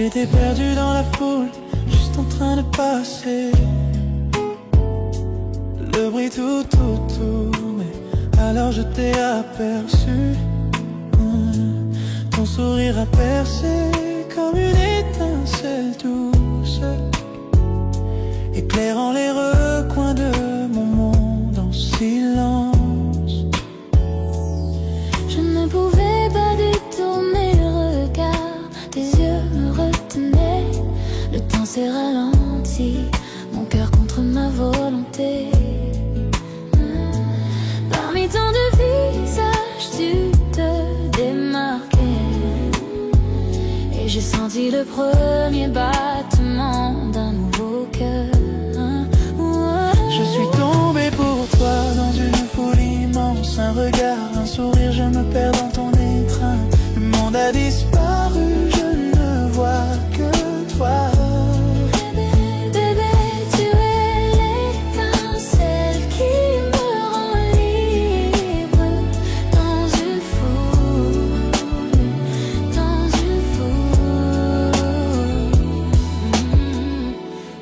J'étais perdu dans la foule, juste en train de passer. Le bruit tout autour, mais alors je t'ai aperçu. Ton sourire a percé comme une étincelle douce, éclairant les recoins de mon monde en silence. Je ne pouvais pas détourner le regard, tes yeux me retenaient. Le temps s'est ralenti, mon cœur contre ma volonté. Parmi tant de visages, tu te démarquais. Et j'ai senti le premier battement d'un nouveau cœur. Je suis tombé pour toi dans une foule immense. Un regard, un sourire, je me perds dans ton étreinte. Le monde a disparu, je ne vois que toi. Bébé, tu es l'étincelle qui me rend libre. Dans une foule, dans une foule.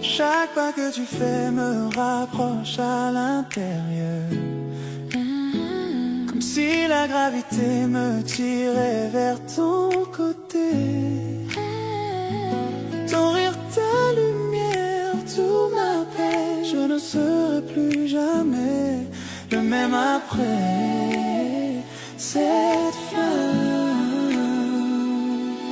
Chaque pas que tu fais me rapproche à l'intérieur, comme si la gravité me tirait vers ton côté. Ton rire, ta lumière, tout m'appelle. Je ne serai plus jamais le même après cette flamme.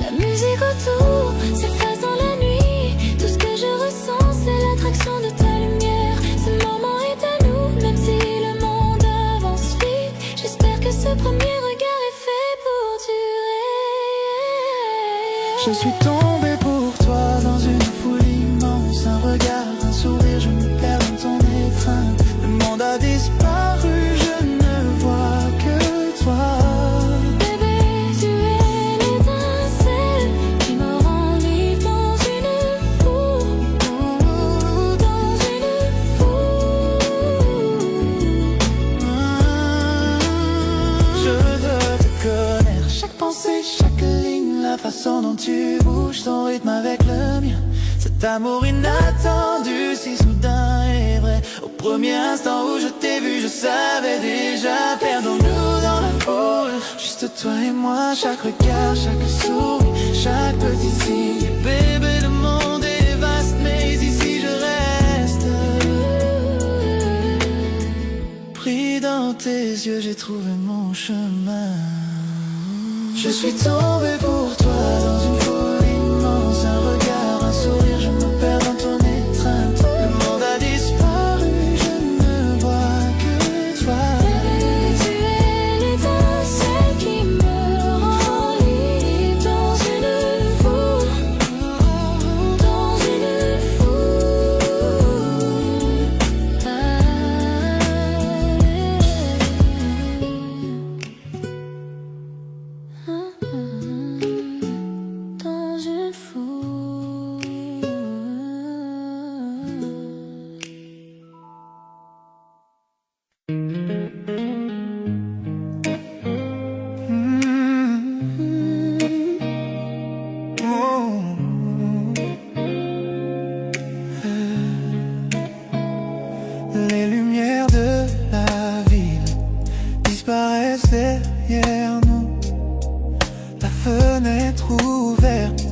La musique autour s'efface dans la nuit. Tout ce que je ressens, c'est l'attraction de ta lumière. Ce moment est à nous, même si le monde avance vite. J'espère que ce premier regard est fait pour durer. Je suis tombé pour toi dans une foule immense. Un regard, un sourire, je me perds dans ton étreinte. Le monde a disparu, je ne vois que toi. Bébé, tu es l'étincelle qui me rend libre dans une foule. Dans une foule. Je veux te connaître, chaque pensée, chaque ligne, la façon dont tu bouges, ton rythme avec le mien. Cet amour inattendu, si soudain et vrai. Au premier instant où je t'ai vu, je savais déjà. Perdons-nous dans la foule, juste toi et moi. Chaque regard, chaque sourire, chaque petit signe. Bébé, le monde est vaste, mais ici je reste. Pris dans tes yeux, j'ai trouvé mon chemin. Je suis tombé pour toi dans une foule immense. Un regard, un sourire, je me perds dans ton étreinte. Le monde a disparu, je ne vois que toi. Tu es l'étincelle qui me rend libre dans une foule. Dans une foule. Dans une foule. Les lumières de la ville disparaissent derrière nous. La fenêtre ouverte,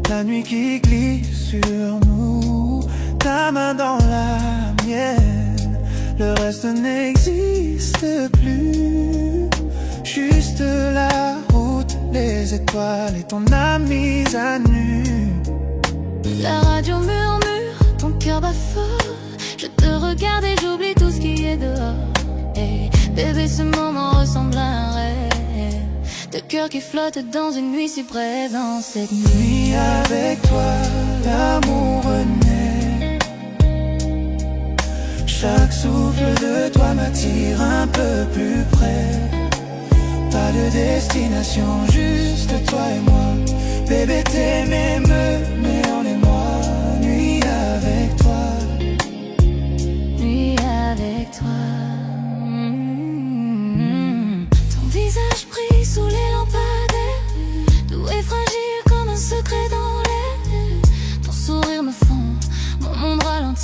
la nuit qui glisse sur nous. Ta main dans la mienne, le reste n'existe plus. Juste la route, les étoiles et ton âme mise à nu. La radio murmure, ton cœur bat fort. Je te regarde et j'oublie tout ce qui est dehors. Hey, bébé, ce moment ressemble à un rêve. De cœur qui flotte dans une nuit si brève. Dans cette Nuit avec toi, l'amour renaît. Chaque souffle de toi m'attire un peu plus près. Pas de destination, juste toi et moi. Bébé, t'aimer me met en émoi. Nuit avec toi. nuit avec toi. Ton visage brille sous les lampadaires. Tout est fragile comme un secret dans l'air.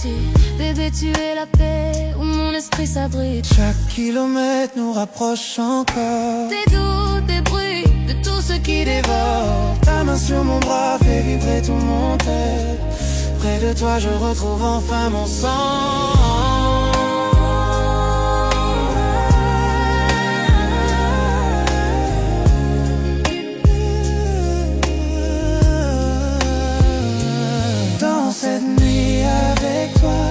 tu, bébé, tu es la paix où mon esprit s'abrite. Chaque kilomètre nous rapproche encore Des doutes, des bruits, de tout ce qui dévore. Ta main sur mon bras fait vibrer tout mon être. Près de toi je retrouve enfin mon sang. Dans cette nuit avec toi,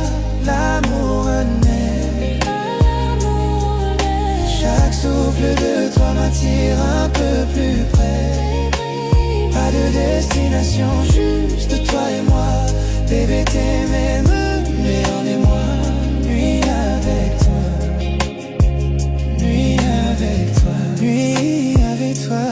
l'amour renaît. Chaque souffle de toi m'attire un peu plus près. Pas de destination, juste toi et moi. Bébé, t'es même meilleur des moi. Nuit avec toi, nuit avec toi, nuit avec toi.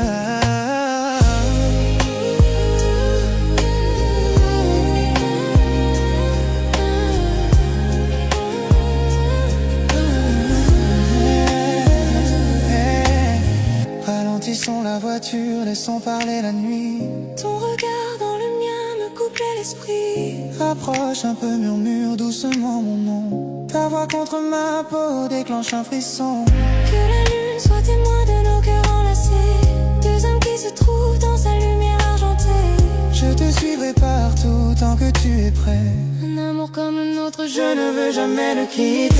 Ralentissons la voiture, laissons parler la nuit. Ton regard dans le mien me coupe l'esprit. Approche un peu, murmure doucement mon nom. Ta voix contre ma peau déclenche un frisson. Que la lune soit témoin de nos cœurs enlacés. Deux âmes qui se trouvent dans sa lumière argentée. Je te suivrai partout tant que tu es prêt. Un amour comme le nôtre, Je ne veux jamais le quitter.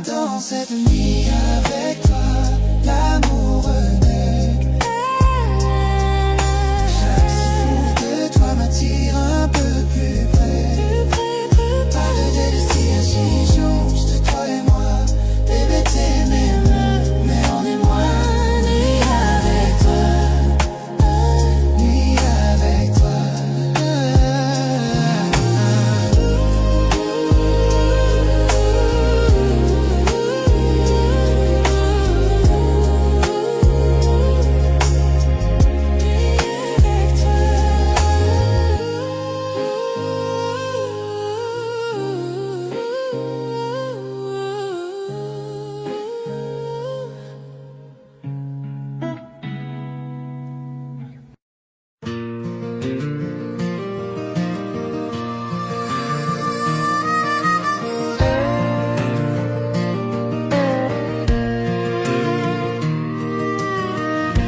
Dans cette nuit avec toi, l'amour renaît. Chaque souffle de toi m'attire un peu plus près. Pas de destination, juste toi et moi. Bébé, t'es même, mais on est moins. Nuit avec toi, nuit avec toi.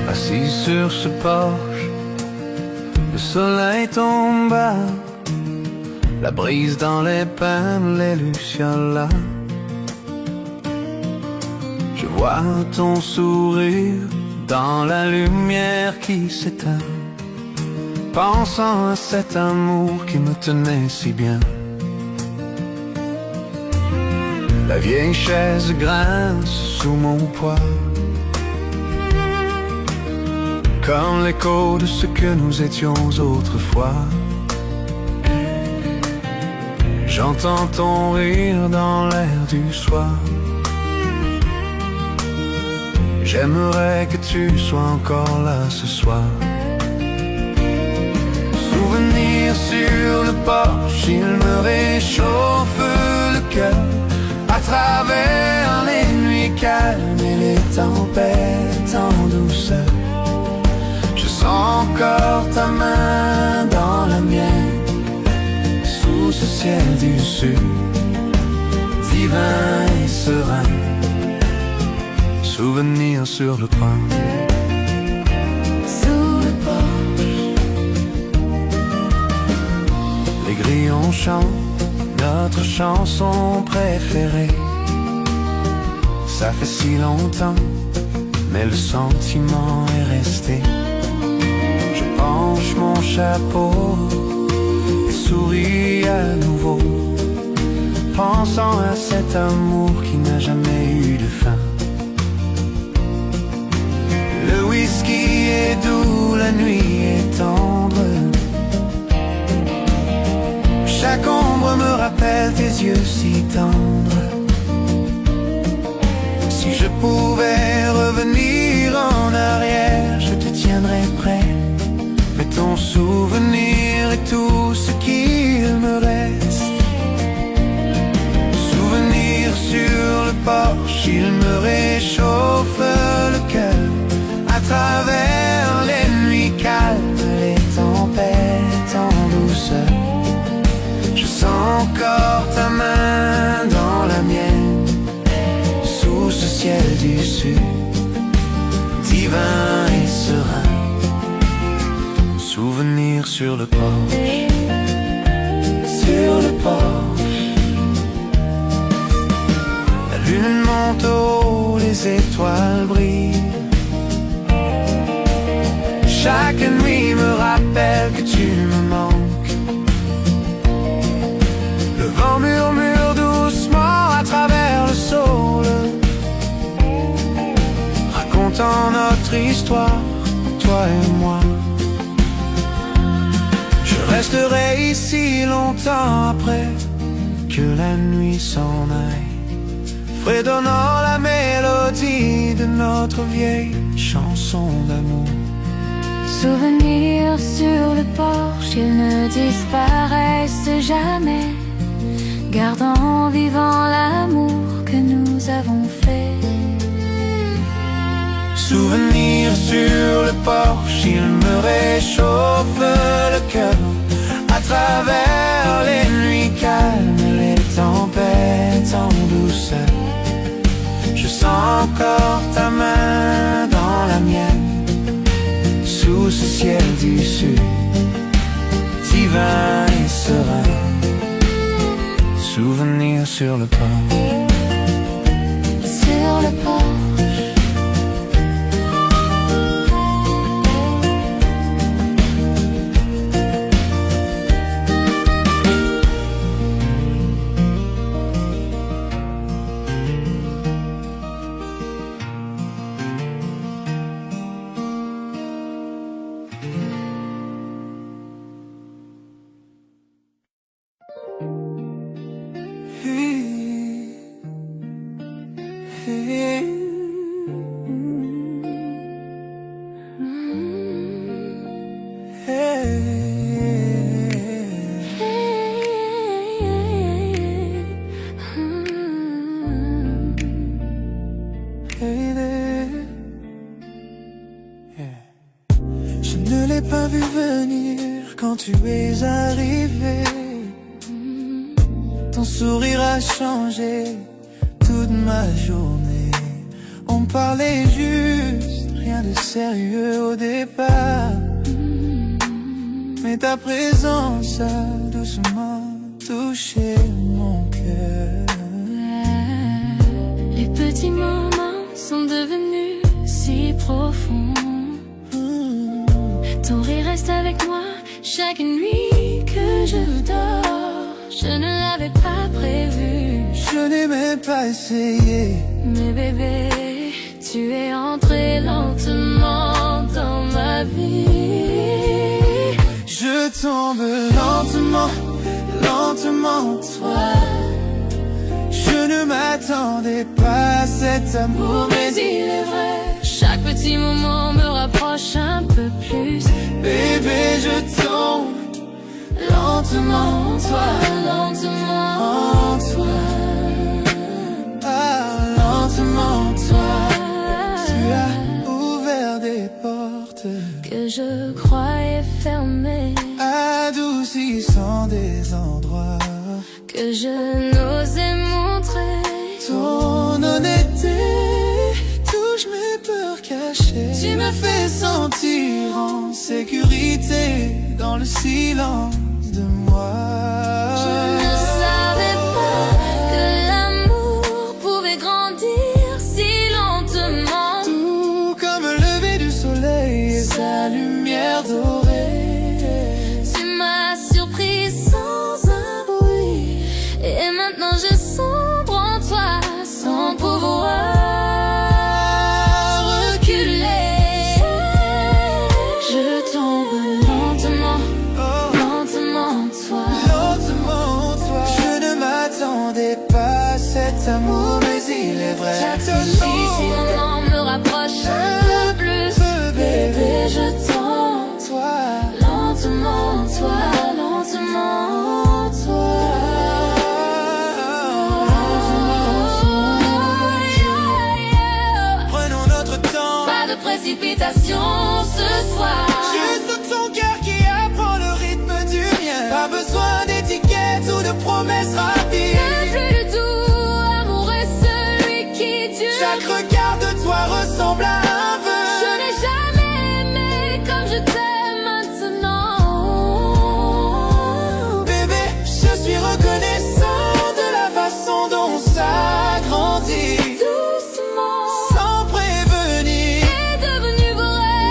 Assis sur ce porche, le soleil tombe bas, la brise dans les pins, les lucioles. Je vois ton sourire dans la lumière qui s'éteint, pensant à cet amour qui me tenait si bien. La vieille chaise grince sous mon poids, comme l'écho de ce que nous étions autrefois. J'entends ton rire dans l'air du soir. J'aimerais que tu sois encore là ce soir. Souvenir sur le porche, il me réchauffe le cœur. À travers les nuits calmes et les tempêtes en douceur, je sens encore ta main dans la mienne, sous ce ciel du sud, divin et serein. Souvenir sur le coin, sous le porche. les grillons chantent notre chanson préférée. Ça fait si longtemps, mais le sentiment est resté. Je penche mon chapeau et souris à nouveau, pensant à cet amour qui n'a jamais eu de fin. Le whisky est doux, la nuit est tendre. Chaque ombre me rappelle tes yeux si tendres. Si je pouvais revenir en arrière, je te tiendrais prêt. Mais ton souvenir est tout ce qu'il me reste. Souvenir sur le porche, il me réchauffe le cœur. À travers les nuits calmes, les tempêtes en douceur, je sens encore ta main dans la mienne, sous ce ciel du sud, divin et serein. Souvenir sur le porche, sur le porche. La lune monte haut, les étoiles brillent. Chaque nuit me rappelle que tu me manques. Le vent murmure doucement à travers le saule, racontant notre histoire, toi et moi. Je resterai ici longtemps après que la nuit s'en aille, fredonnant la mélodie de notre vieille chanson d'amour. Souvenirs sur le porche, ils ne disparaissent jamais, gardant vivant l'amour que nous avons fait. Souvenirs sur le porche, il me réchauffe le cœur. À travers les nuits calmes, les tempêtes en douceur, je sens encore ta main dans la mienne, sous ce ciel du sud, divin et serein. Souvenirs sur le porche, sur le porche. Je ne l'ai pas vu venir quand tu es arrivé. Ton sourire a changé toute ma journée. On parlait juste, rien de sérieux au départ, mais ta présence a doucement touché mon cœur. Les petits moments sont devenus si profonds. Ton rire reste avec moi chaque nuit que je dors. Je ne l'avais pas prévu, je n'ai même pas essayé. Mais bébé, tu es entré lentement dans ma vie. Je tombe lentement, lentement, toi. Je ne m'attendais pas à cet amour, Mais il est vrai, chaque petit moment me rapproche un peu plus. bébé, je tombe Lentement en toi, lentement en toi. Ah, lentement en toi. Tu as ouvert des portes que je croyais fermées, adoucissant des endroits que je n'osais montrer. Ton honnêteté touche mes peurs cachées. Tu me fais sentir en sécurité dans le silence de moi. Je ne savais pas que l'amour pouvait grandir si lentement. Tout comme le lever du soleil et sa lumière dorée. Tu m'as surpris sans un bruit, et maintenant je sombre en toi sans pouvoir reculer. Je tombe lentement, lentement en toi. Lentement, toi. Je ne m'attendais pas à cet amour, mais il est vrai. Chaque petit moment me rapproche un peu plus. Bébé, je tombe Toi, lentement en toi, lentement en toi. passion ce soir. Juste ton cœur qui apprend le rythme du mien. Pas besoin d'étiquettes ou de promesses rapides. Le plus doux amour est celui qui dure. Chaque regard de toi ressemble à un vœu. Je n'ai jamais aimé comme je t'aime maintenant. Bébé, je suis reconnaissant de la façon dont ça grandit. Doucement, Sans prévenir, est devenu vrai.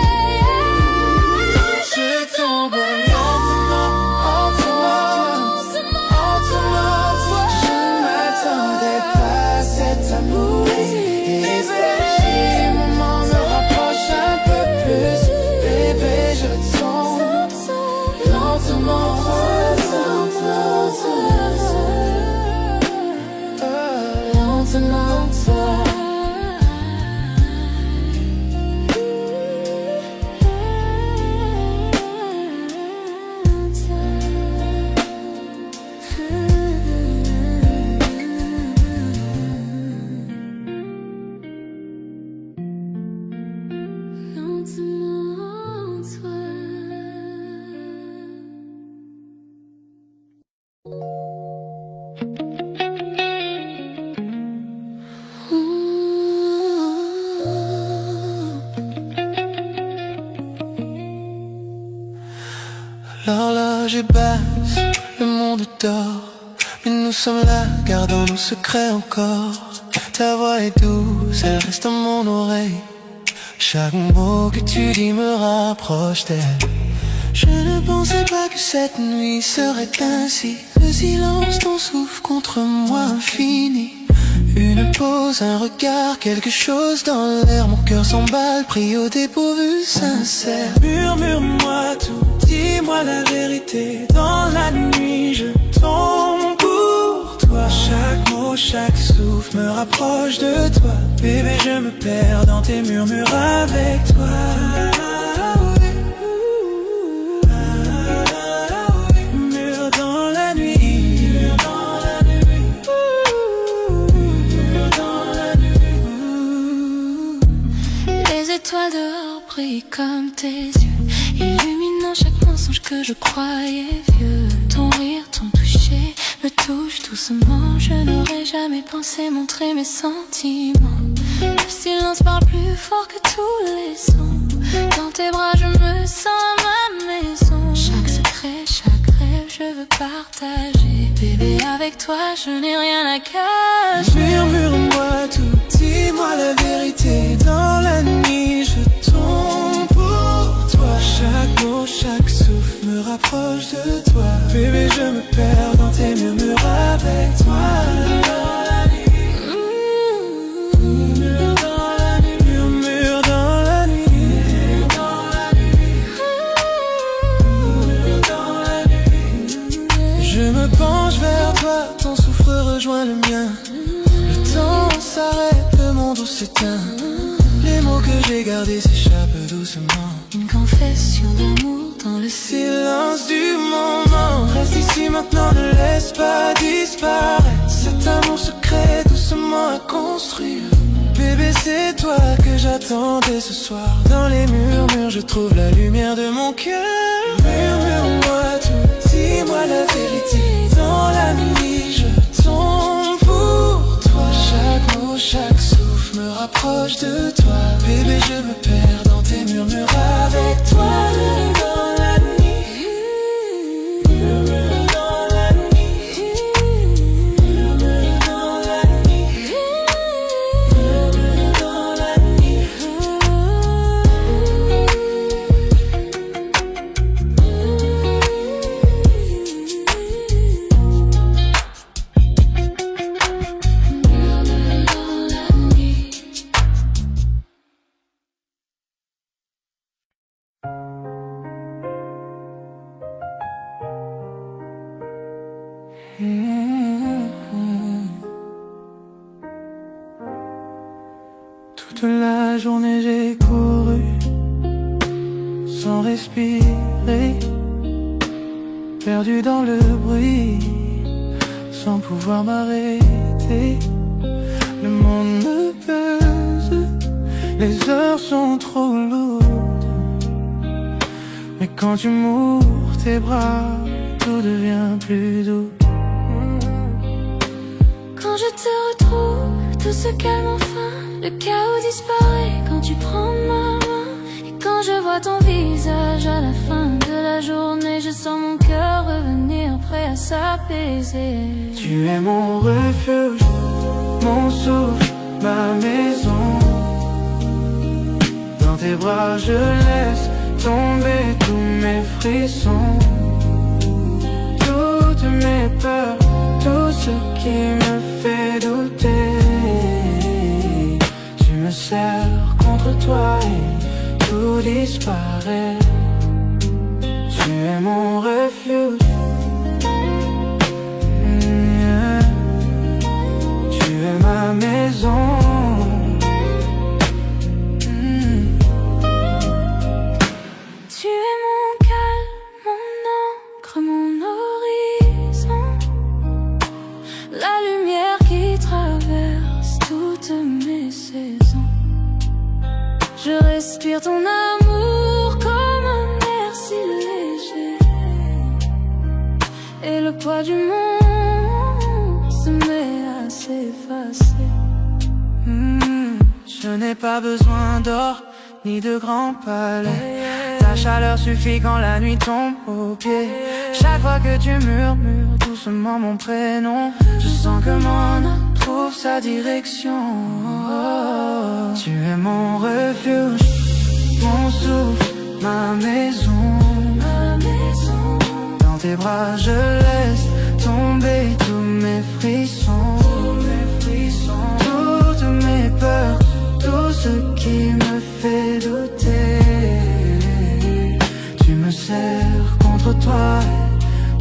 je tombe lentement en toi. Je ne m'attendais pas à cet amour. Et ces moments me rapprochent un peu plus. Bébé, je tombe lentement en toi. Lentement, toi. Lentement, toi. L'horloge est basse, le monde dort, mais nous sommes là, gardant nos secrets encore. Ta voix est douce, elle reste dans mon oreille. Chaque mot que tu dis me rapproche d'elle. Je ne pensais pas que cette nuit serait ainsi. Le silence, ton souffle contre moi infini. Une pause, un regard, quelque chose dans l'air. Mon cœur s'emballe, pris au dépourvu sincère. Murmure-moi tout, dis-moi la vérité. Dans la nuit, je tombe pour toi. Chaque mot, chaque souffle me rapproche de toi. Bébé, je me perds dans tes murmures avec toi. Murmure dans la nuit. Murmure dans la nuit. Murmure dans la nuit. Les étoiles dehors brillent comme tes yeux, illuminant chaque mensonge que je croyais vieux. Ton rire, ton toucher me touche doucement. Je n'aurais jamais pensé montrer mes sentiments. Le silence parle plus fort que tous les sons. Dans tes bras je me sens à ma maison. Chaque secret, chaque rêve je veux partager. Bébé, avec toi je n'ai rien à cacher. Murmure-moi tout, dis-moi la vérité. Dans la nuit je tombe pour toi. Chaque mot, chaque souffle me rapproche de toi. Bébé, je me perds dans tes murmures avec toi. Dans la nuit. Murmure dans la nuit. Murmure dans la nuit. Dans la nuit. Murmure dans la nuit. Je me penche vers toi, ton souffle rejoint le mien. Le temps s'arrête, le monde s'éteint. Les mots que j'ai gardés s'échappent doucement. Une confession d'amour dans le Silence du moment. Reste ici maintenant, ne laisse pas disparaître cet amour secret doucement à construire. Bébé, c'est toi que j'attendais ce soir. Dans les murmures, je trouve la lumière de mon cœur. Murmure-moi tout, dis-moi la vérité. Dans la nuit, je tombe pour toi. Chaque mot, chaque souffle me rapproche de toi. Bébé, je me perds dans tes murmures avec toi. Dans la nuit. Murmure dans la nuit. Murmure dans la nuit. Murmure dans la nuit. Toute la journée j'ai couru sans respirer, perdu dans le bruit, sans pouvoir m'arrêter. Le monde me pèse, les heures sont trop lourdes. Quand tu m'ouvres tes bras, tout devient plus doux. Quand je te retrouve, tout se calme enfin. Le chaos disparaît quand tu prends ma main. Et quand je vois ton visage à la fin de la journée, je sens mon cœur revenir prêt à s'apaiser. Tu es mon refuge, mon souffle, ma maison. Dans tes bras je laisse tomber tous mes frissons, toutes mes peurs, tout ce qui me fait douter. Tu me serres contre toi et tout disparaît. Tu es mon refuge, yeah. Tu es ma maison. Tu es mon calme, mon encre, mon horizon. La lumière qui traverse toutes mes saisons. Je respire ton amour comme un air si léger. Et le poids du monde se met à s'effacer. Je n'ai pas besoin d'or ni de grands palais. Ta chaleur suffit quand la nuit tombe aux pieds. Chaque fois que tu murmures doucement mon prénom, je sens que mon âme trouve sa direction. Tu es mon refuge, mon souffle, ma maison. Dans tes bras je laisse tomber tous mes frissons, toutes mes peurs, tout ce qui me fait douter. Tu me serres contre toi et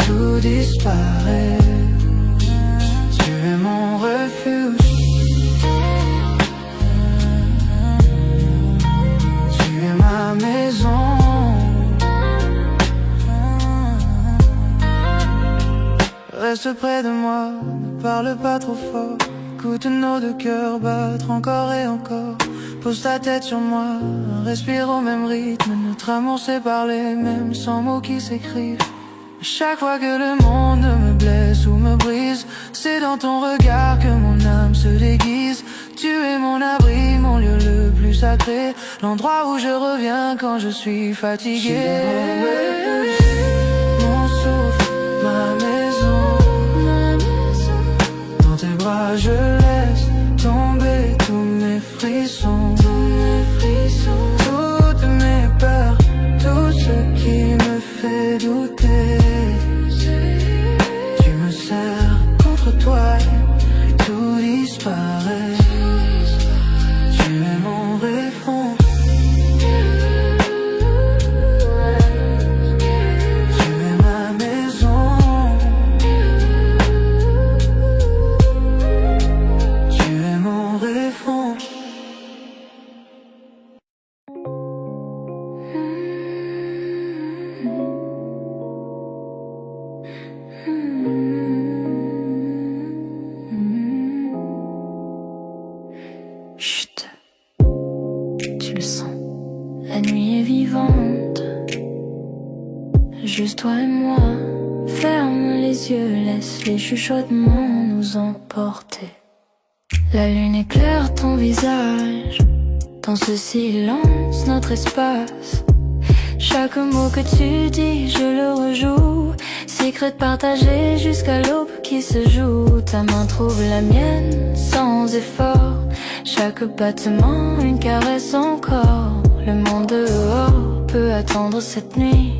tout disparaît. Tu es mon refuge, tu es ma maison. Reste près de moi, ne parle pas trop fort. Écoute nos deux cœurs battre encore et encore. Pose ta tête sur moi, respire au même rythme. Notre amour s'est parlé, même sans mots qui s'écrivent. Chaque fois que le monde me blesse ou me brise, c'est dans ton regard que mon âme se déguise. Tu es mon abri, mon lieu le plus sacré, l'endroit où je reviens quand je suis fatigué. Mon souffle, ma maison. Dans tes bras je laisse tomber tous mes frissons, toutes mes peurs, tout ce qui me fait douter. Tu me serres contre toi et tout disparaît. Tu es mon refuge, tu es ma maison. Tu es mon refuge. Chut, tu le sens, la nuit est vivante. Juste toi et moi, ferme les yeux, laisse les chuchotements nous emporter. La lune éclaire ton visage, dans ce silence, notre espace. Chaque mot que tu dis, je le rejoue. Secret partagé jusqu'à l'aube qui se joue. Ta main trouve la mienne sans effort. Chaque battement, une caresse encore. Le monde dehors peut attendre cette nuit.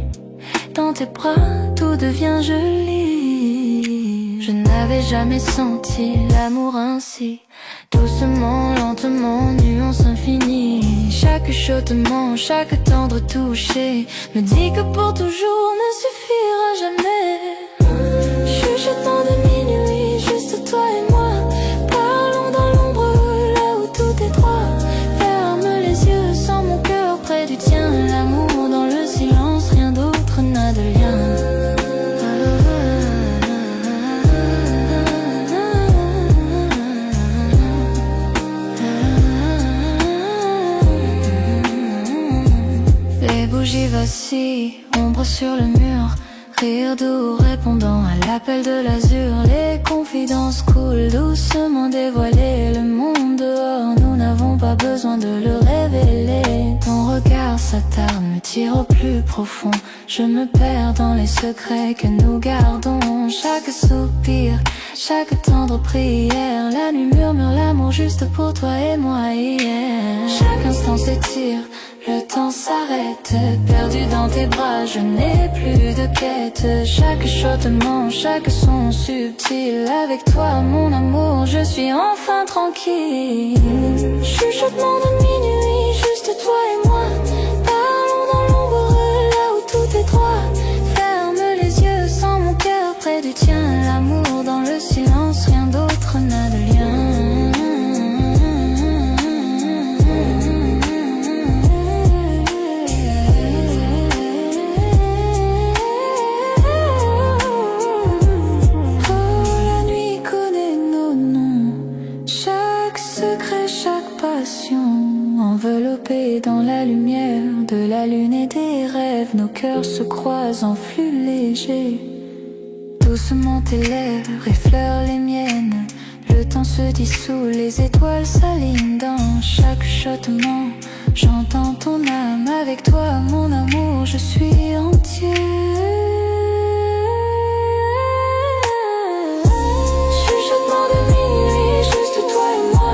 Dans tes bras, tout devient joli. Je n'avais jamais senti l'amour ainsi. Doucement, lentement, nuance infinie. Chaque chuchotement, chaque tendre toucher me dit que pour toujours ne suffira jamais. Chuchotant de minuit, juste toi et moi. Parlons dans l'ombre, là où tout est droit. Ferme les yeux, sens mon cœur près du tien. L'amour dans le silence, rien d'autre n'a de lien. Les bougies vacillent assis, ombre sur le mur, rire doux répondant à l'appel de l'azur. Les confidences coulent doucement dévoilées. Le monde dehors, nous n'avons pas besoin de le révéler. Ton regard s'attarde, me tire au plus profond. Je me perds dans les secrets que nous gardons. Chaque soupir, chaque tendre prière, la nuit murmure l'amour juste pour toi et moi hier. Chaque instant s'étire, le temps s'arrête, perdu dans tes bras, je n'ai plus de quête. Chaque chuchotement, chaque son subtil, avec toi mon amour, je suis enfin tranquille. Chuchotement de minuit, juste toi et moi, parlons dans l'ombre, là où tout est droit. Ferme les yeux, sans mon cœur près du tien, l'amour dans le silence, rien d'autre n'a de lien. Enveloppés dans la lumière de la lune et des rêves, nos cœurs se croisent en flux léger. Doucement tes lèvres effleurent les miennes, le temps se dissout, les étoiles s'alignent dans chaque chuchotement. J'entends ton âme, avec toi mon amour, je suis entier. Chuchotement de minuit, juste toi et moi,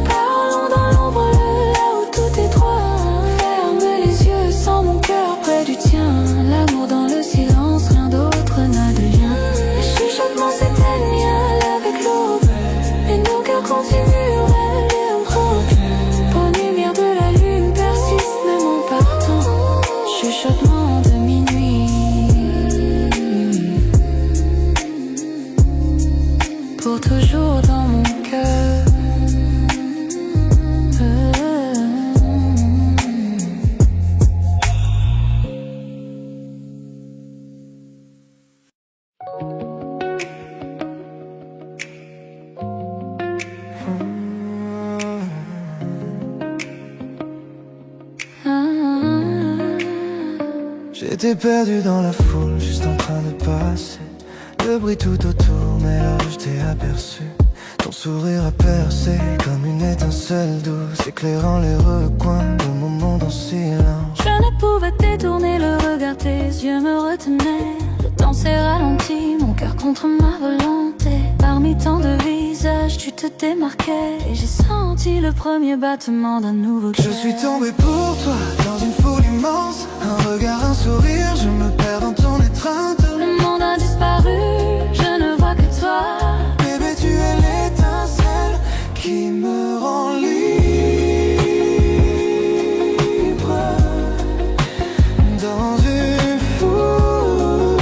parlons dans l'ombre, là où tout est droit. Ferme les yeux, sans mon cœur près du tien, l'amour dans le silence, rien d'autre n'a de lien. Les chuchotements s'éteignent avec l'aube, et nos cœurs continuent rêver ensemble. Aux lumières de la lune persiste même en partant. Chuchotement de minuit, pour toujours dans mon cœur. J'étais perdu dans la foule, juste en train de passer. Le bruit tout autour, mais là je t'ai aperçu. Ton sourire a percé comme une étincelle douce, éclairant les recoins de mon monde en silence. Je ne pouvais détourner le regard, tes yeux me retenaient. Le temps s'est ralenti, mon cœur contre ma volonté. Parmi tant de visages, tu te démarquais, et j'ai senti le premier battement d'un nouveau cœur. Je suis tombé pour toi, dans une foule immense. Un regard, un sourire, je me perds dans ton étreinte. Le monde a disparu, je ne vois que toi. Bébé, tu es l'étincelle qui me rend libre. Dans une foule,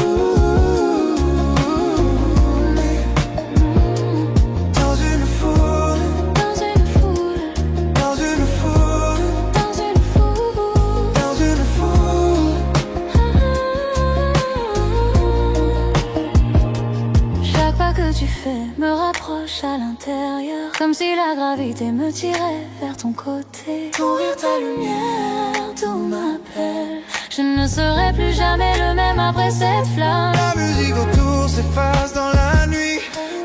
dans une foule, Dans une foule, dans une foule, dans une foule, dans une foule. Chaque pas que tu fais me rapproche à l'intérieur, comme si la gravité me tirait vers ton côté. Ton rire, ta lumière, Tout m'appelle, je ne serai plus jamais le même après cette flamme. la musique autour s'efface dans la nuit.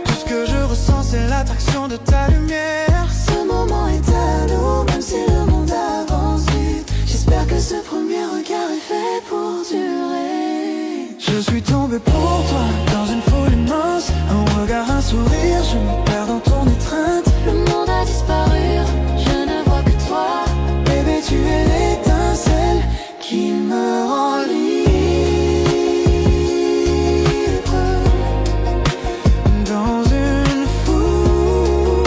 Tout ce que je ressens, c'est l'attraction de ta lumière. Ce moment est à nous, même si le monde avance vite. J'espère que ce premier regard est fait pour durer. Je suis tombé pour toi, dans une foule immense. Un regard, un sourire, je me perds dans ton étreinte. Le monde a disparu, je ne vois que toi. Bébé, tu es l'étincelle qui me rend libre. Dans une foule,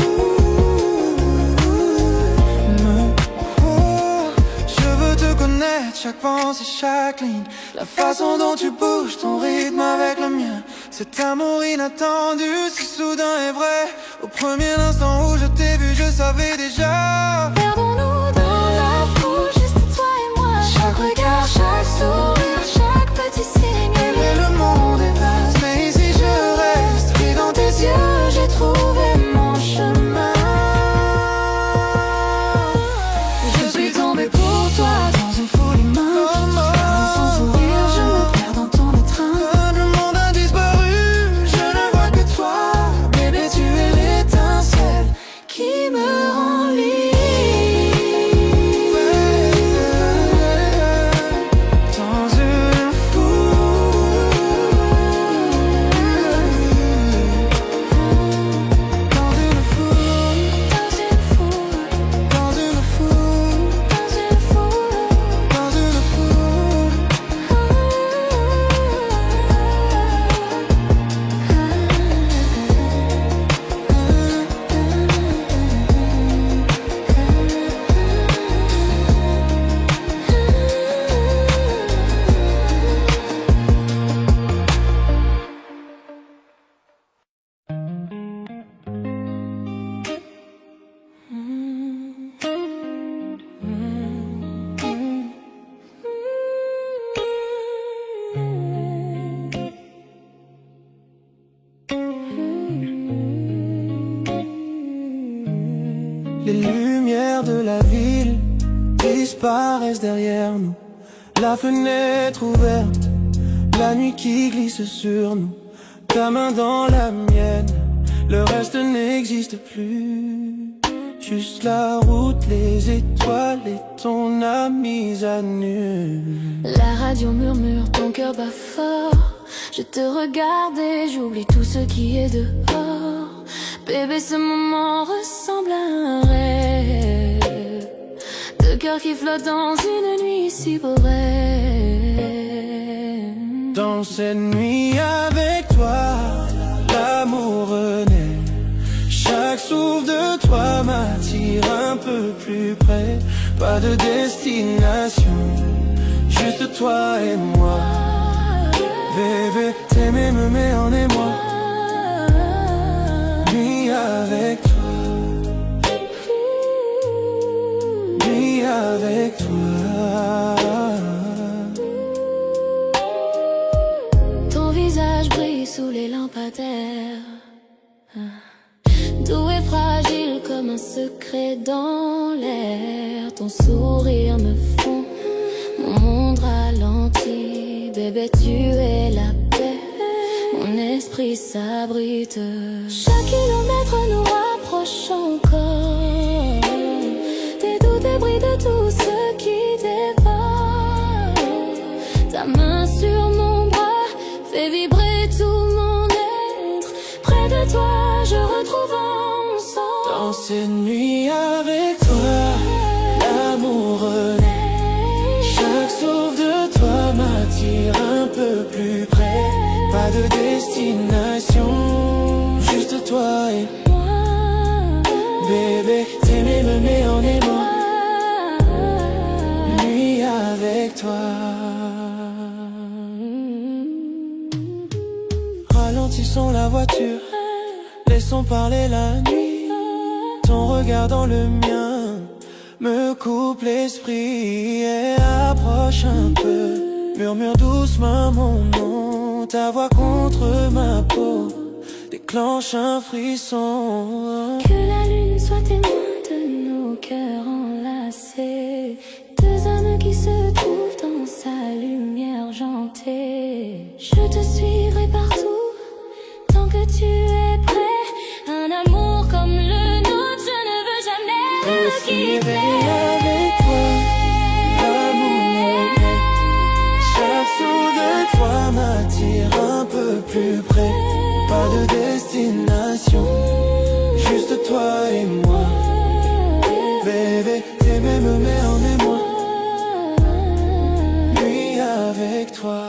oh, je veux te connaître, chaque pensée, chaque ligne. La façon dont tu bouges, ton rythme avec le mien. Cet amour inattendu, si soudain et vrai. Au premier instant où je t'ai vu, je savais déjà. Perdons-nous dans la foule, juste toi et moi. Chaque regard, chaque sourire, chaque petit signe. Mais le monde est vaste, mais ici je reste. Et dans tes yeux, j'ai trouvé mon chemin. Je suis tombé pour toi, dans une foule immense. Les lumières de la ville disparaissent derrière nous. La fenêtre ouverte, la nuit qui glisse sur nous. Ta main dans la mienne, le reste n'existe plus. Juste la route, les étoiles et ton mise à nu. La radio murmure, ton cœur bat fort. Je te regarde et j'oublie tout ce qui est dehors. Bébé, ce moment ressemble à un rêve. Deux cœurs qui flottent dans une nuit si brève. Dans cette nuit avec toi, l'amour renaît. Chaque souffle de toi m'attire un peu plus près. Pas de destination, juste toi et moi. Bébé, t'aimer me met en émoi. Nuit avec toi, nuit avec toi. Ton visage brille sous les lampadaires. Doux et fragile comme un secret dans l'air. Ton sourire me fond, mon monde ralentit. Bébé, tu es la paix, mon esprit s'abrite. Chaque kilomètre nous rapproche encore. Des doutes, des bris de tout ce qui dévore. Ta main sur mon bras fait vibrer tout mon être. Près de toi, je retrouve un sens. Dans ces nuits avec toi, l'amour renaît. Chaque souffle de toi m'attire un peu plus près. Pas de destination, juste toi et moi. Bébé, t'aimer me met en émoi. Nuit avec toi. Ralentissons la voiture, laissons parler la nuit. Ton regard dans le mien me coupe l'esprit et approche un peu. Murmure doucement mon nom, ta voix contre ma peau déclenche un frisson. Que la lune soit témoin de nos cœurs enlacés. Deux âmes qui se trouvent dans sa lumière argentée. Je te suivrai partout tant que tu es prêt. Un amour comme le nôtre, je ne veux jamais le quitter. Avec toi, l'amour est. Chaque souffle de toi m'attire un peu plus près. Pas de destination, juste toi et moi. Bébé, t'aimer me met en émoi. Nuit avec toi.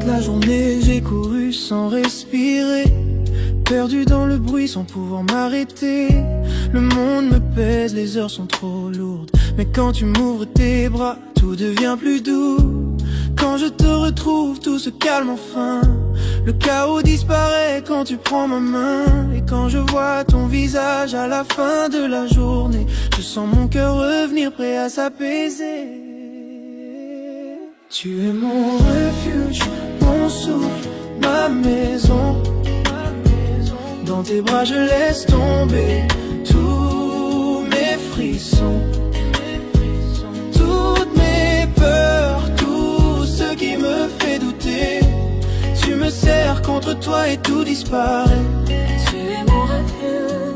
La journée j'ai couru sans respirer, perdu dans le bruit sans pouvoir m'arrêter. Le monde me pèse, les heures sont trop lourdes. Mais quand tu m'ouvres tes bras, tout devient plus doux. Quand je te retrouve, tout se calme enfin. Le chaos disparaît quand tu prends ma main. Et quand je vois ton visage à la fin de la journée, je sens mon cœur revenir prêt à s'apaiser. Tu es mon refuge, mon souffle, ma maison. Dans tes bras je laisse tomber tous mes frissons, toutes mes peurs, tout ce qui me fait douter. Tu me serres contre toi et tout disparaît. Tu es mon refuge.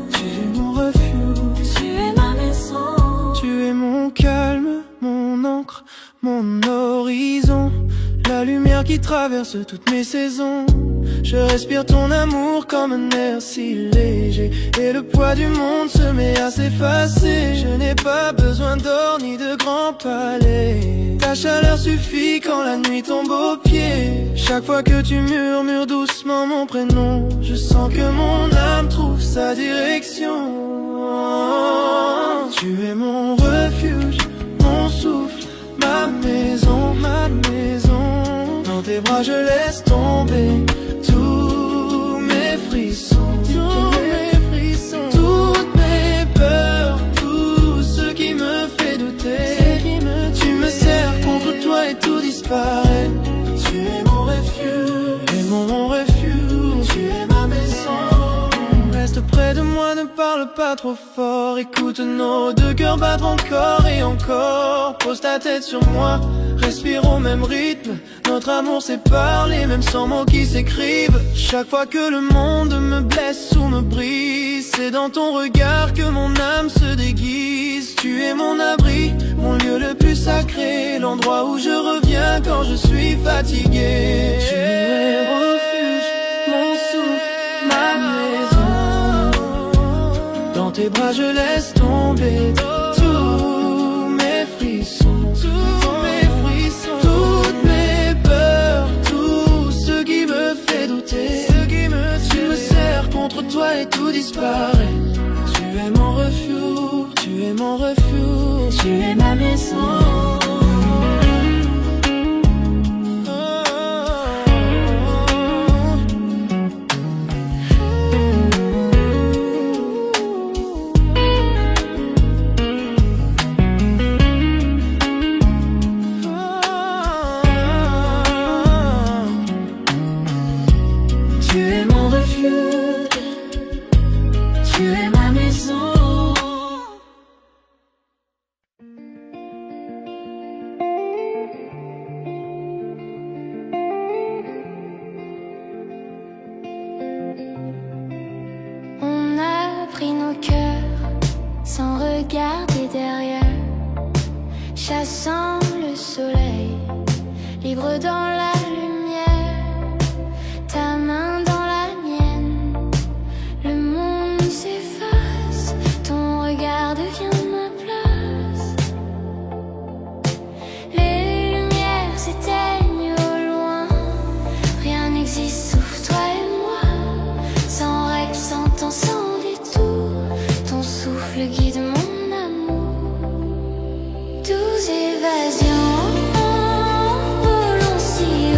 traverse toutes mes saisons. Je respire ton amour comme un air si léger, et le poids du monde se met à s'effacer. Je n'ai pas besoin d'or ni de grands palais. Ta chaleur suffit quand la nuit tombe aux pieds. Chaque fois que tu murmures doucement mon prénom, je sens que mon âme trouve sa direction. Tu es mon refuge, mon souffle, ma maison, ma maison. Dans tes bras je laisse tomber tous mes frissons, toutes mes peurs, tout ce qui me fait douter. Tu me serres contre toi et tout disparaît. Tu es mon refuge, et mon refuge. Tu es ma maison. Reste près de moi, ne parle pas trop fort. Écoute nos deux cœurs battre encore et encore. Pose ta tête sur moi, respire au même rythme. Notre amour sait parler, même sans mots qui s'écrivent. Chaque fois que le monde me blesse ou me brise, c'est dans ton regard que mon âme se déguise. Tu es mon abri, mon lieu le plus sacré, l'endroit où je reviens quand je suis fatigué. Tu es refuge, mon souffle, ma maison. Dans tes bras je laisse tomber tous mes frissons, toutes mes peurs, tout ce qui me fait douter. Tu me serres contre toi et tout disparaît. Tu es mon refuge, tu es mon refuge, tu es ma maison. Sans regarder derrière, chassant le soleil, libre dans la lumière, ta main dans la mienne, le monde s'efface, ton regard devient ma place. Les lumières s'éteignent au loin, rien n'existe sauf toi et moi, sans règle, sans temps, sans détour, ton souffle guide mon amour. Douze évasions, volons si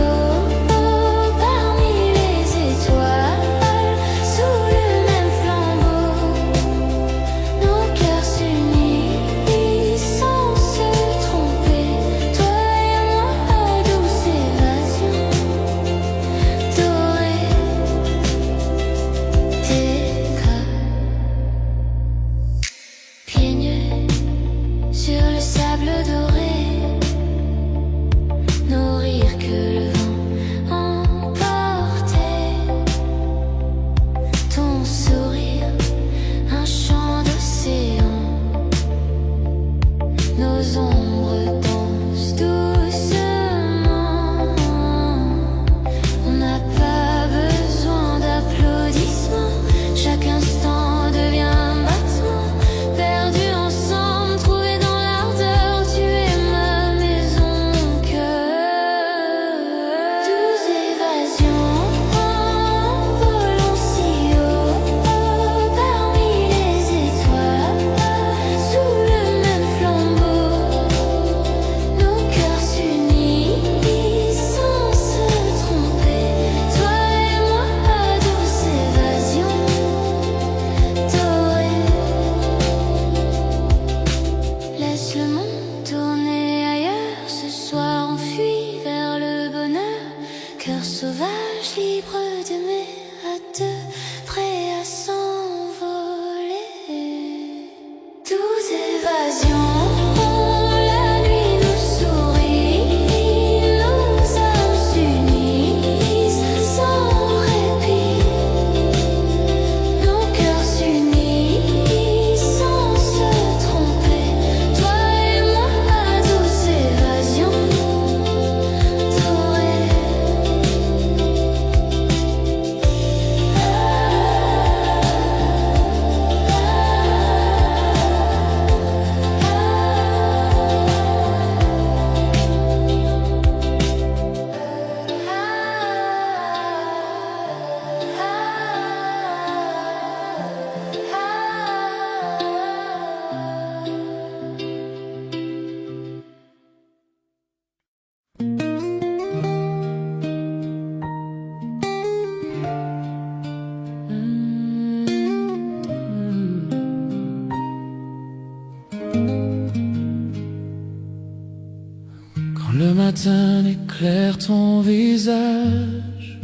matin éclaire ton visage.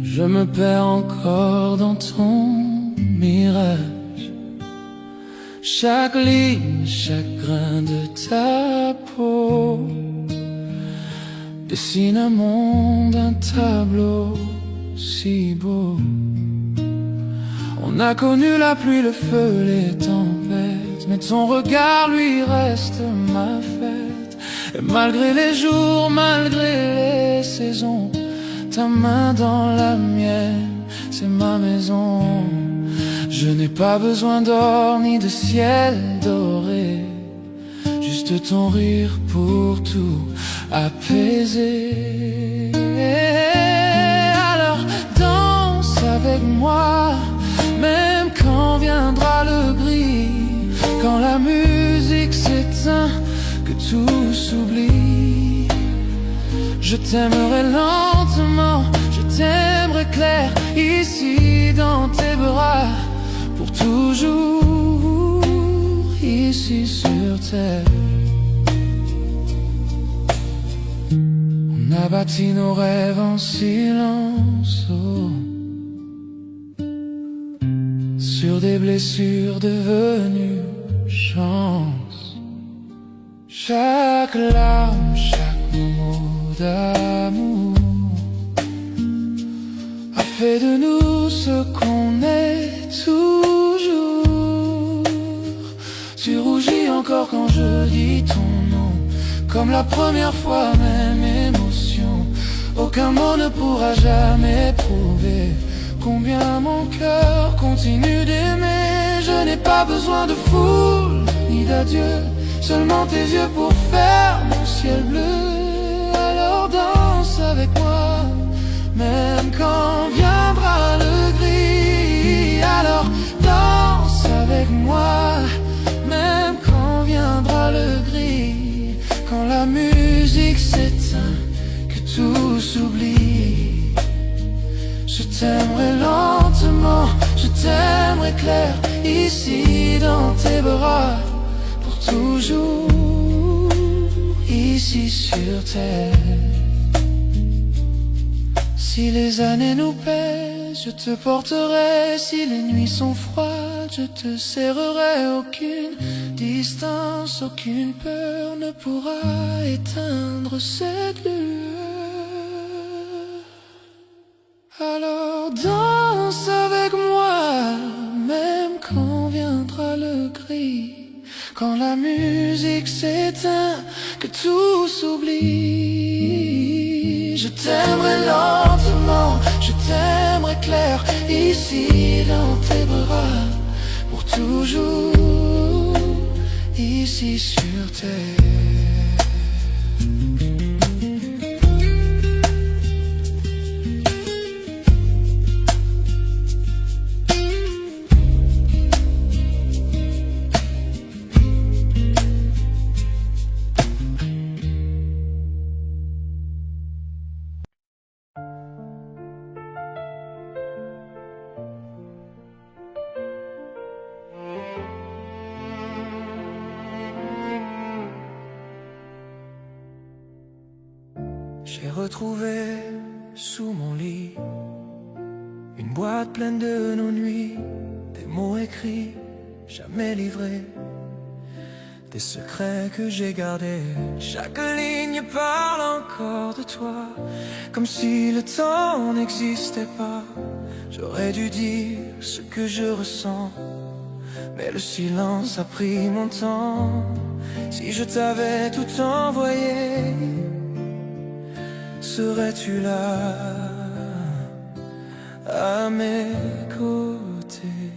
Je me perds encore dans ton mirage. Chaque ligne, chaque grain de ta peau dessine un monde, un tableau si beau. On a connu la pluie, le feu, les tempêtes, mais ton regard lui reste ma fête. Et malgré les jours, malgré les saisons, ta main dans la mienne, c'est ma maison. Je n'ai pas besoin d'or ni de ciel doré, juste ton rire pour tout apaiser. Alors danse avec moi, même quand viendra le gris, quand la musique s'éteint, que tout s'oublie. Je t'aimerai lentement, je t'aimerai clair, ici dans tes bras, pour toujours, ici sur terre. On a bâti nos rêves en silence, oh, sur des blessures devenues chance. Chaque larme, chaque mot d'amour a fait de nous ce qu'on est toujours. Tu rougis encore quand je dis ton nom, comme la première fois, même émotion. Aucun mot ne pourra jamais prouver combien mon cœur continue d'aimer. Je n'ai pas besoin de foule ni d'adieu, seulement tes yeux pour faire mon ciel bleu. Alors danse avec moi, même quand viendra le gris. Alors danse avec moi, même quand viendra le gris. Quand la musique s'éteint, que tout s'oublie. Je t'aimerai lentement, je t'aimerai clair, ici dans tes bras, pour toujours, ici sur terre. Si les années nous pèsent, je te porterai. Si les nuits sont froides, je te serrerai. Aucune distance, aucune peur ne pourra éteindre cette lueur. Alors danse avec moi, même quand viendra le gris. Quand la musique s'éteint, que tout s'oublie. Je t'aimerai lentement, je t'aimerai clair, ici dans tes bras, pour toujours, ici sur terre. J'ai retrouvé sous mon lit une boîte pleine de nos nuits, des mots écrits, jamais livrés, des secrets que j'ai gardés. Chaque ligne parle encore de toi, comme si le temps n'existait pas. J'aurais dû dire ce que je ressens, mais le silence a pris mon temps. Si je t'avais tout envoyé, serais-tu là, à mes côtés?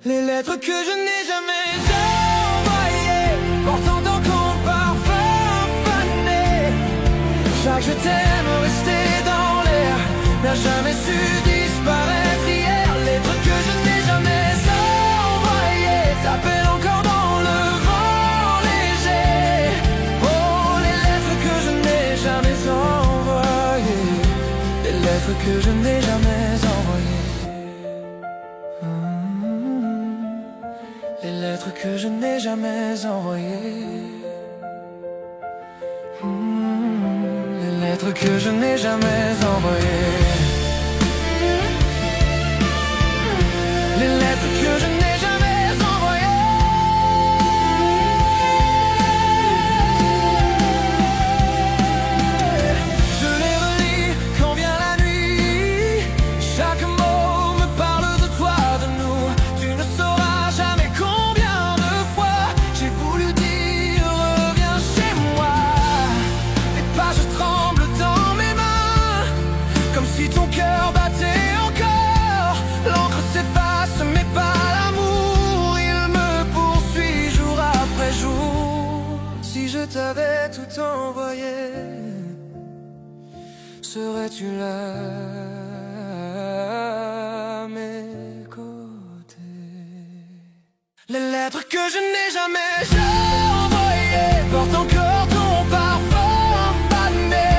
Les lettres que je n'ai jamais envoyées, portant encore parfum fané. Chaque je t'aime resté dans l'air, n'a jamais su disparaître hier. Lettres que je n'ai jamais envoyées, t'appellent encore dans le vent léger. Oh, les lettres que je n'ai jamais envoyées, les lettres que je n'ai jamais envoyées. Les lettres que je n'ai jamais envoyées. lettres que je n'ai jamais envoyées. Les lettres que je n'ai jamais envoyées. Je les relis quand vient la nuit. Chaque mot me parle de toi, de nous. Tu ne sauras jamais combien de fois j'ai voulu dire reviens chez moi. Les pages tremblent dans mes mains, comme si ton cœur battait encore. L'encre s'efface mais pas l'amour, il me poursuit jour après jour. Si je t'avais tout envoyé, serais-tu là à mes côtés? Les lettres que je n'ai jamais envoyées portent encore ton parfum fané.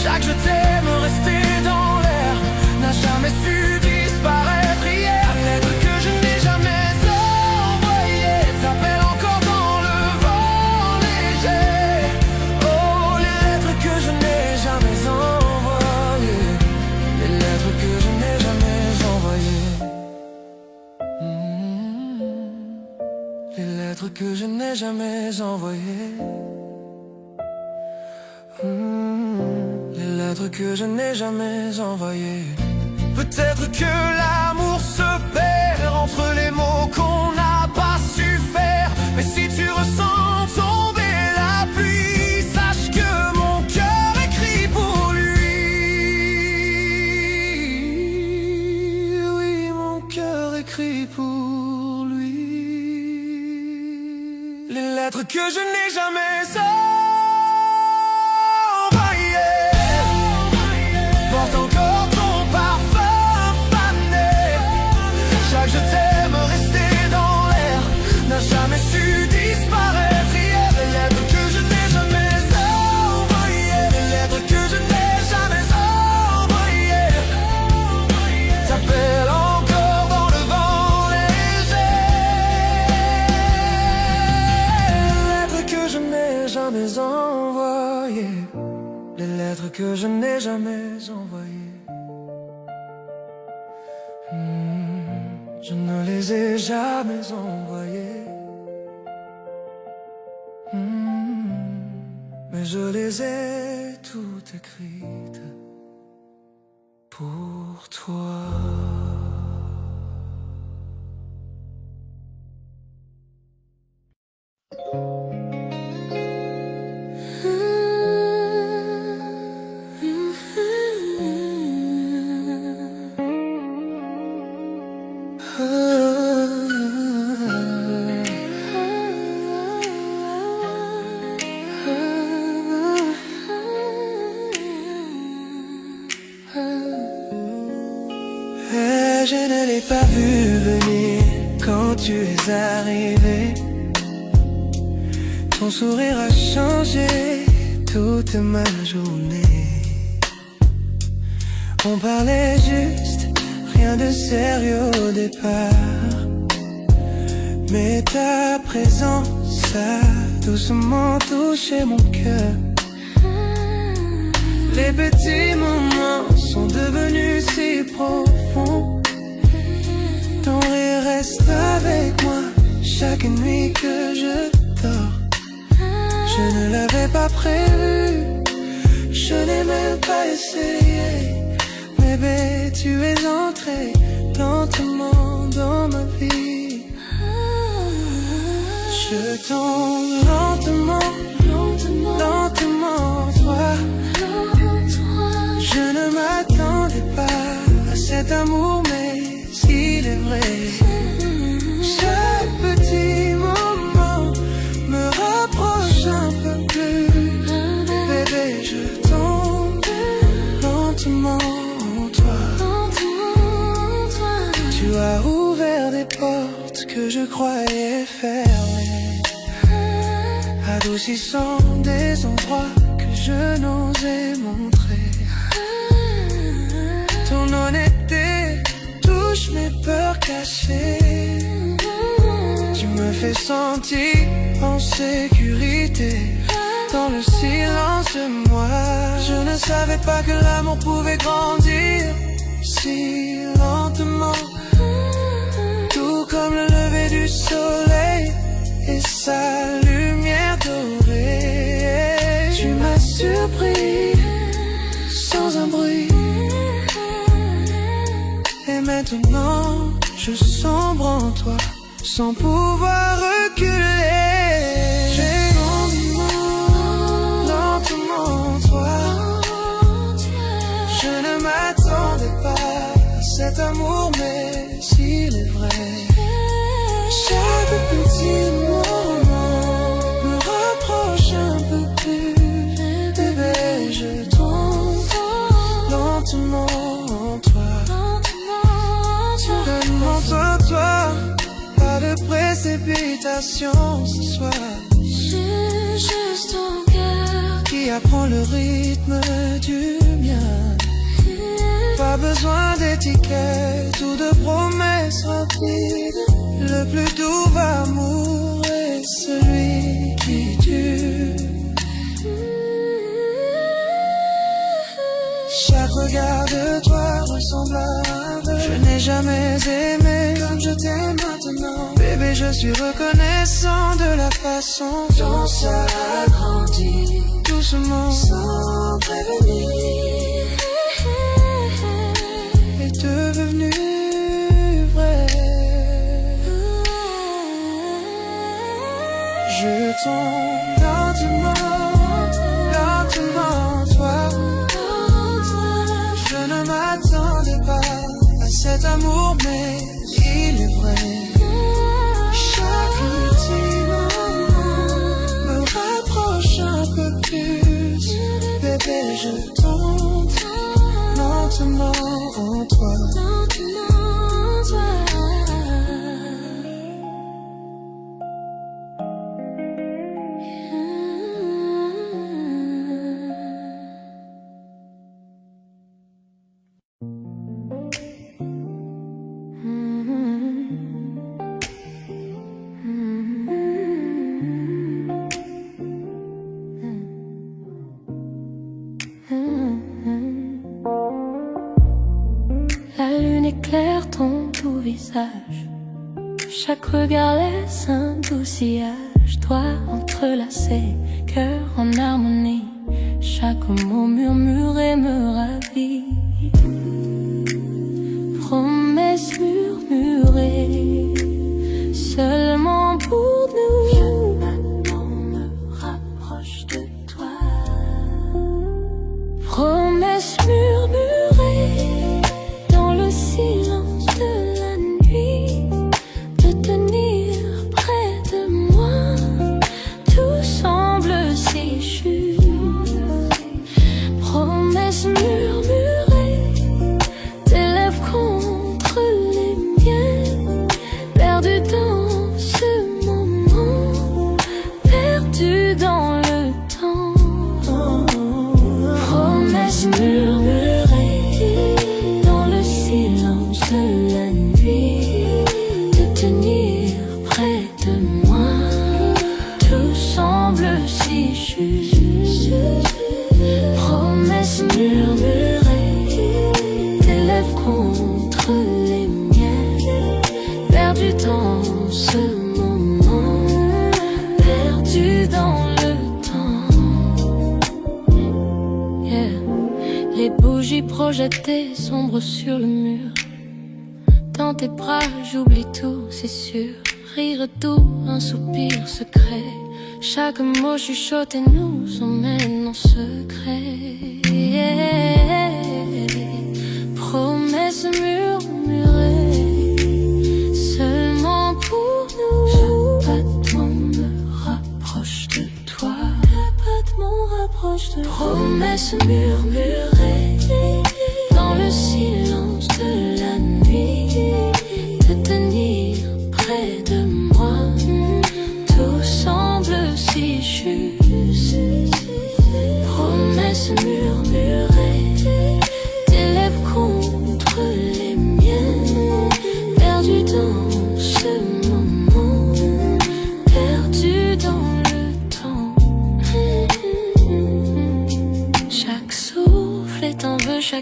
Chaque je t'aime resté dans l'air n'a jamais su disparaître hier. Les lettres que je n'ai jamais envoyées t'appellent encore dans le vent léger. Oh, les lettres que je n'ai jamais envoyées, les lettres que je n'ai jamais envoyées. Les lettres que je n'ai jamais envoyées. Les lettres que je n'ai jamais envoyées. Peut-être que l'amour se perd entre les mots qu'on n'a pas su faire. Mais si tu ressens tomber la pluie, sache que mon cœur écrit pour lui. Oui, mon cœur écrit pour lui. Les lettres que je n'ai jamais porte encore ton parfum fané. Chaque je t'aime resté dans l'air n'a jamais su disparaître hier. Les lettres que je n'ai jamais envoyées, les lettres que je n'ai jamais envoyées t'appellent encore dans le vent léger. Les lettres que je n'ai jamais envoyées, les lettres que je n'ai jamais envoyées. Je ne les ai jamais envoyées. Mais je les ai toutes écrites pour toi. Je ne l'ai pas vu venir quand tu es arrivé. Ton sourire a changé toute ma journée. On parlait juste, rien de sérieux au départ. Mais ta présence a doucement touché mon cœur. Les petits moments sont devenus si profonds. Ton rire reste avec moi chaque nuit que je dors. Je ne l'avais pas prévu, je n'ai même pas essayé. Bébé, tu es entré lentement dans ma vie. Je tombe lentement, lentement en toi. Je ne m'attendais pas à cet amour, mais il est vrai. Chaque petit moment me rapproche un peu plus. Bébé, je tombe lentement en toi. Tu as ouvert des portes que je croyais fermées, adoucissant des endroits que je n'osais montrer. Ton honnêteté touche mes peurs cachées. Tu me fais sentir en sécurité. dans le silence de moi. Je ne savais pas que l'amour pouvait grandir si lentement, tout comme le lever du soleil et sa lumière dorée. Tu m'as surpris sans un bruit, et maintenant je sombre en toi sans pouvoir reculer. J'ai grandi lentement en toi. Je ne m'attendais pas à cet amour, mais s'il est vrai, chaque petit moment me rapproche un peu plus. Bébé, je tombe lentement en toi. Remonte-toi, pas de précipitation ce soir. J'ai juste ton cœur qui apprend le rythme du mien. Pas besoin d'étiquette ou de promesses rapides. Le plus doux amour est celui qui dure. Chaque regard de toi ressemble à un vœu. Je n'ai jamais aimé comme je t'aime maintenant. Bébé, je suis reconnaissant de la façon dont ça a grandi doucement, sans prévenir, est devenu vrai. Je tombe lentement, lentement en toi. Je ne m'attendais pas à cet amour, mais il est vrai. Chaque petit moment me rapproche un peu plus. Bébé, je tombe lentement en toi. La lune éclaire ton doux visage. Chaque regard laisse un doux sillage. Doigts entrelacés, cœur en harmonie. Chaque mot murmuré me ravit. Promesses murmurées seulement pour nous. Je maintenant me rapproche de toi. Promesses murmurées dans le silence de la nuit, de tenir près de moi. Tout semble si juste. Promesses murmurées, tes lèvres contre les miennes, perdu dans ce moment, perdu dans le temps. Promesses murmurées dans le silence de la nuit, de tenir près de moi. Tout semble si juste. Promesses murmurées, tes lèvres contre les miennes, perdu dans ce moment, perdu dans le temps. Yeah. Les bougies projetées sombre sur le mur. Dans tes bras j'oublie tout, c'est sûr. Rire doux, un soupir secret. Chaque mot chuchoté nous emmène en secret. Yeah. Promesses murmurées seulement pour nous. Chaque battement me rapproche de toi. Chaque battement rapproche de toi. Promesses murmurées dans le silence de la nuit, de tenir près de moi. Tout semble si juste. Promesses murmurées, tes lèvres contre les miennes, perdu dans ce moment, perdu dans le temps.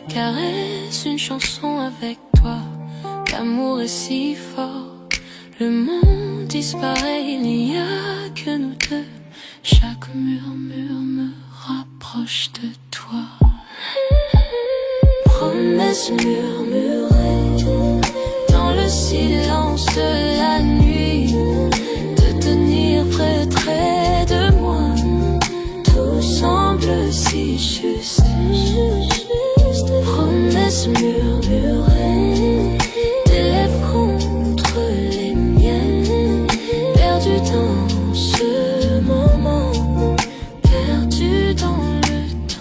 chaque caresse une chanson avec toi. L'amour est si fort, le monde disparaît, il n'y a que nous deux. Chaque murmure me rapproche de toi. Promesse murmurée dans le silence de la nuit, de tenir près de moi. Tout semble si juste. Promesse murmurée, tes lèvres contre les miennes, perdu dans ce moment, perdu dans le temps.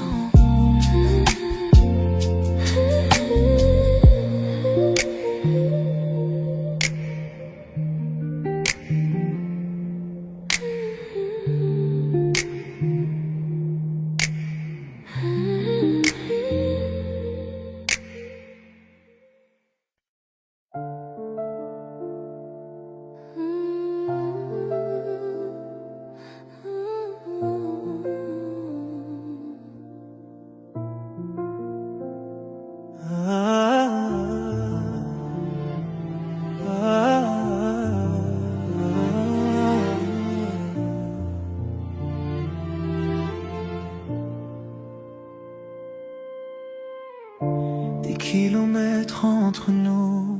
Des kilomètres entre nous,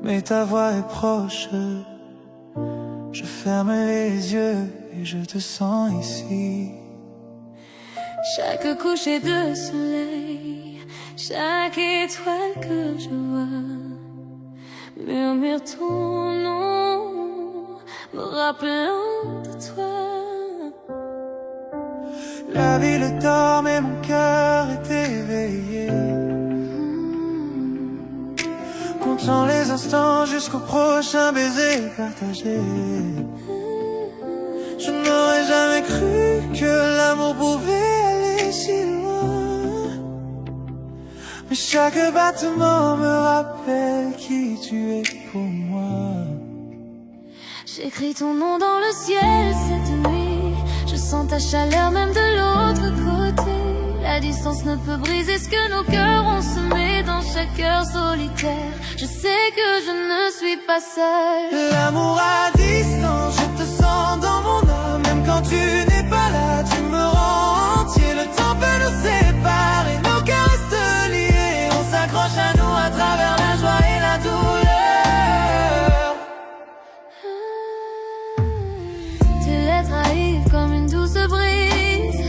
mais ta voix est proche. Je ferme les yeux et je te sens ici. Chaque coucher de soleil, chaque étoile que je vois, murmure ton nom, me rappelant de toi. La ville dort mais mon cœur est éveillé, comptant les instants jusqu'au prochain baiser partagé. Je n'aurais jamais cru que l'amour pouvait aller si loin, mais chaque battement me rappelle qui tu es pour moi. J'écris ton nom dans le ciel cette nuit, je sens ta chaleur même de l'autre côté. La distance ne peut briser ce que nos cœurs ont semé dans chaque heure solitaire. Je sais que je ne suis pas seule. L'amour à distance, je te sens dans mon âme. Même quand tu n'es pas là, tu me rends entier. Le temps peut nous séparer, nos cœurs restent liés. On s'accroche à nous à travers la joie et la douleur. Tes lettres arrivent comme une douce brise,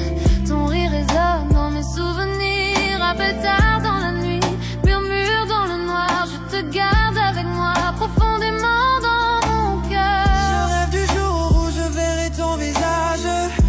ton rire résonne dans mes souvenirs. Appelle tard dans la nuit, murmure dans le noir. Je te garde avec moi profondément dans mon cœur. Je rêve du jour où je verrai ton visage.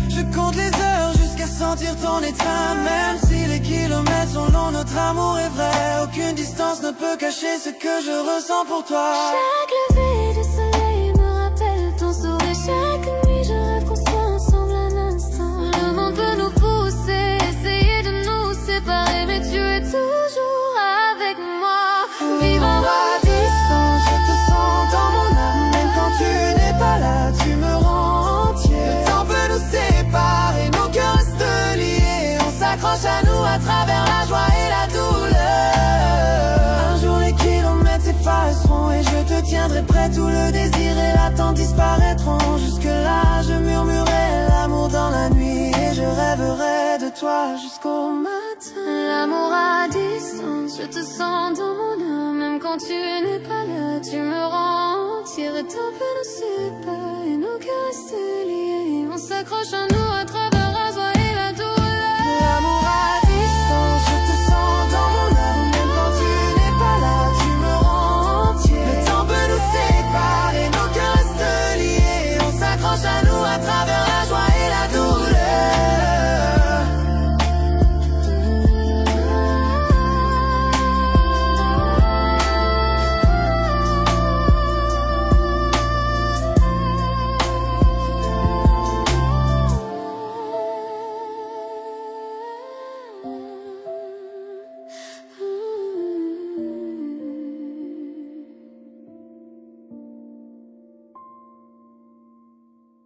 Je compte les heures jusqu'à sentir ton étreinte. Même si les kilomètres sont longs, notre amour est vrai. Aucune distance ne peut cacher ce que je ressens pour toi. Chaque lever de soleil me rappelle ton sourire. Chaque nuit je rêve qu'on soit ensemble un instant. Le monde peut nous pousser, essayer de nous séparer, mais tu es toujours avec moi. Vivant à distance, je te sens dans mon âme. Même quand tu n'es pas là, tu me rends entier. Le temps peut nous séparer, nos cœurs restent liés. On s'accroche à nous à travers la joie et la douleur. Un jour les kilomètres s'effaceront et je te tiendrai prêt. Tout le désir et l'attente disparaîtront. Jusque là je murmurerai l'amour dans la nuit et je rêverai de toi jusqu'au matin. L'amour à distance, je te sens dans mon âme. Même quand tu n'es pas là, tu me rends entier. Et tant peu nous séparer, nos cœurs restent liés. On s'accroche à nous à travers